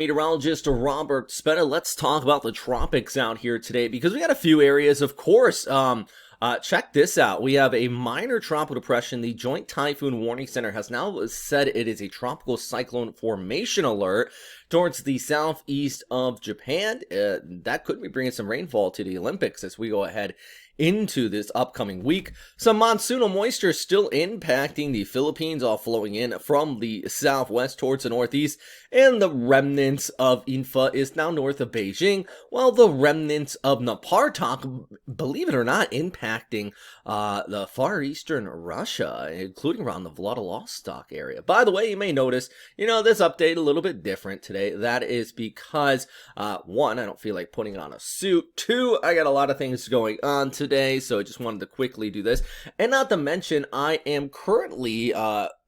Meteorologist Robert Spetta. Let's talk about the tropics out here today because we got a few areas, of course. Check this out. We have a minor tropical depression. The Joint Typhoon Warning Center has now said it is a tropical cyclone formation alert towards the southeast of Japan. That could be bringing some rainfall to the Olympics as we go ahead into this upcoming week. Some monsoonal moisture still impacting the Philippines, all flowing in from the southwest towards the northeast, and the remnants of Infa is now north of Beijing, while the remnants of Napartak, believe it or not, impacting the far eastern Russia, including around the Vladivostok area. By the way, you may notice, this update a little bit different today. That is because, one, I don't feel like putting on a suit. Two, I got a lot of things going on today, so I just wanted to quickly do this. And not to mention, I am currently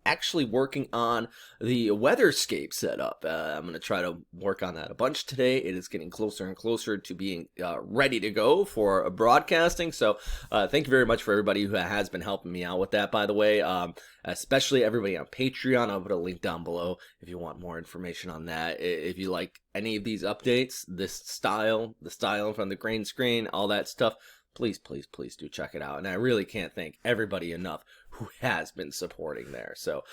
actually working on the weatherscape setup. I'm going to try to work on that a bunch today. It is getting closer and closer to being ready to go for broadcasting. So thank you very much for everybody who has been helping me out with that, by the way. Especially everybody on Patreon. I'll put a link down below if you want more information on that. If you like any of these updates, this style, the style from the green screen, all that stuff, please do check it out. And I really can't thank everybody enough who has been supporting there. So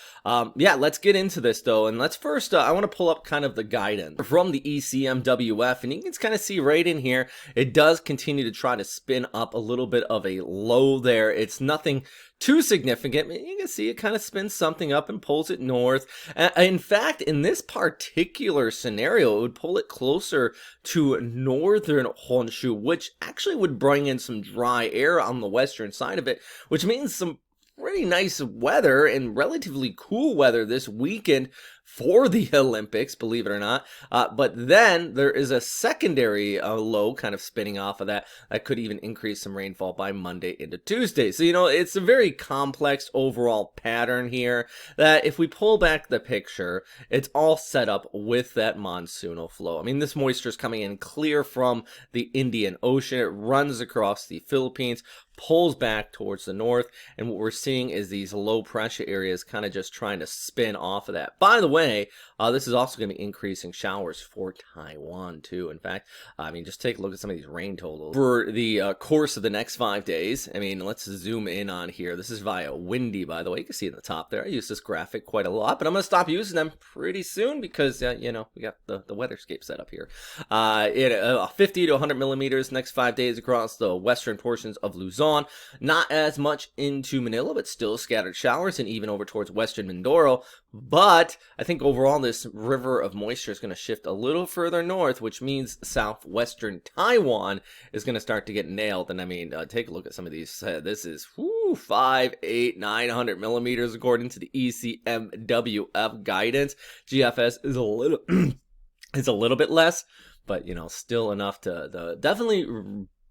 yeah, let's get into this though. And let's first, I want to pull up kind of the guidance from the ECMWF, and you can kind of see right in here, it does continue to try to spin up a little bit of a low there. It's nothing too significant. You can see it kind of spins something up and pulls it north. In fact, in this particular scenario, it would pull it closer to northern Honshu, which actually would bring in some dry air on the western side of it, which means some pretty nice weather and relatively cool weather this weekend for the Olympics, believe it or not. But then there is a secondary low kind of spinning off of that could even increase some rainfall by Monday into Tuesday. So, it's a very complex overall pattern here that if we pull back the picture, it's all set up with that monsoonal flow. I mean, this moisture is coming in clear from the Indian Ocean. It runs across the Philippines, pulls back towards the north, and what we're seeing is these low pressure areas kind of just trying to spin off of that. By the way, this is also going to be increasing showers for Taiwan too. In fact, just take a look at some of these rain totals for the course of the next 5 days. Let's zoom in on here. This is via Windy, by the way. You can see at the top there. I use this graphic quite a lot, but I'm going to stop using them pretty soon because, we got the weatherscape set up here. 50 to 100 millimeters next 5 days across the western portions of Luzon. Not as much into Manila, but still scattered showers and even over towards western Mindoro. But I think overall this river of moisture is going to shift a little further north, which means southwestern Taiwan is going to start to get nailed. And take a look at some of these. This is 5, 8, 900 millimeters according to the ECMWF guidance. GFS is a little is a little bit less, but still enough to definitely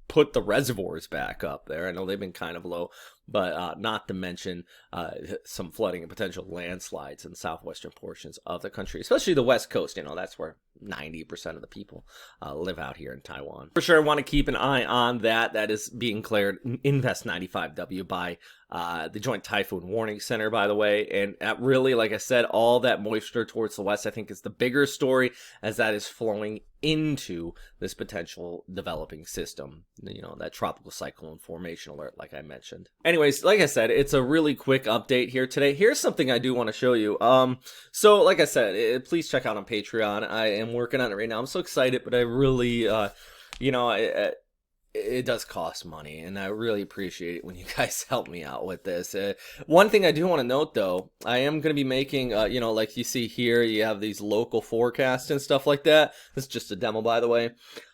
put the reservoirs back up there. I know they've been kind of low, but not to mention some flooding and potential landslides in southwestern portions of the country, especially the west coast. That's where 90% of the people live out here in Taiwan. For sure, I want to keep an eye on that. That is being cleared Invest 95W by the Joint Typhoon Warning Center, by the way. And really, like I said, all that moisture towards the west, I think, is the bigger story as that is flowing into this potential developing system, that tropical cyclone formation alert, like I mentioned. Anyways, like I said, it's a really quick update here today. Here's something I do want to show you. So like I said, please check out on Patreon. I am working on it right now. I'm so excited, but I really, it does cost money, and I really appreciate it when you guys help me out with this. One thing I do want to note, though, I am going to be making, like you see here, you have these local forecasts and stuff like that. This is just a demo, by the way.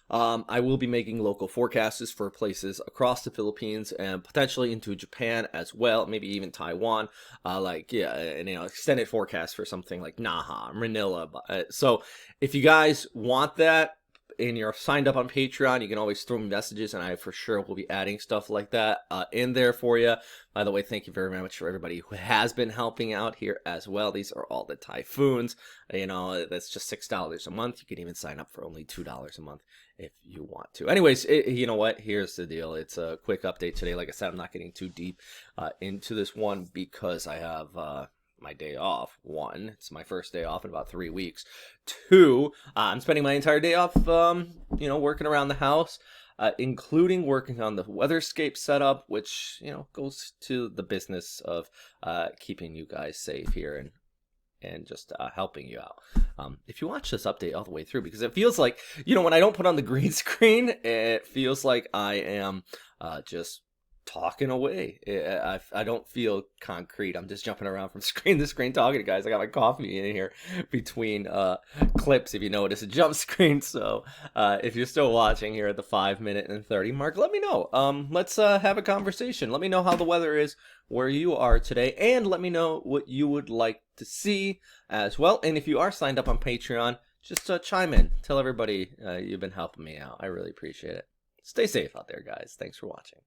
I will be making local forecasts for places across the Philippines and potentially into Japan as well, maybe even Taiwan, and extended forecast for something like Naha, Manila. So if you guys want that, and you're signed up on Patreon, you can always throw me messages, and I for sure will be adding stuff like that in there for you. By the way, thank you very much for everybody who has been helping out here as well. These are all the typhoons. That's just $6 a month. You can even sign up for only $2 a month if you want to. Anyways, you know what? Here's the deal. It's a quick update today. Like I said, I'm not getting too deep into this one because I have my day off. One, it's my first day off in about 3 weeks. Two, I'm spending my entire day off, working around the house, including working on the weatherscape setup, which, goes to the business of keeping you guys safe here and just helping you out. If you watch this update all the way through, because it feels like, when I don't put on the green screen, it feels like I am just talking away. I don't feel concrete. I'm just jumping around from screen to screen talking to guys. I got my coffee in here between clips, if you notice a jump screen. So if you're still watching here at the 5-minute and 30 mark, let me know. Let's have a conversation. Let me know how the weather is where you are today, and let me know what you would like to see as well. And if you are signed up on Patreon, just chime in. Tell everybody you've been helping me out. I really appreciate it. Stay safe out there, guys. Thanks for watching.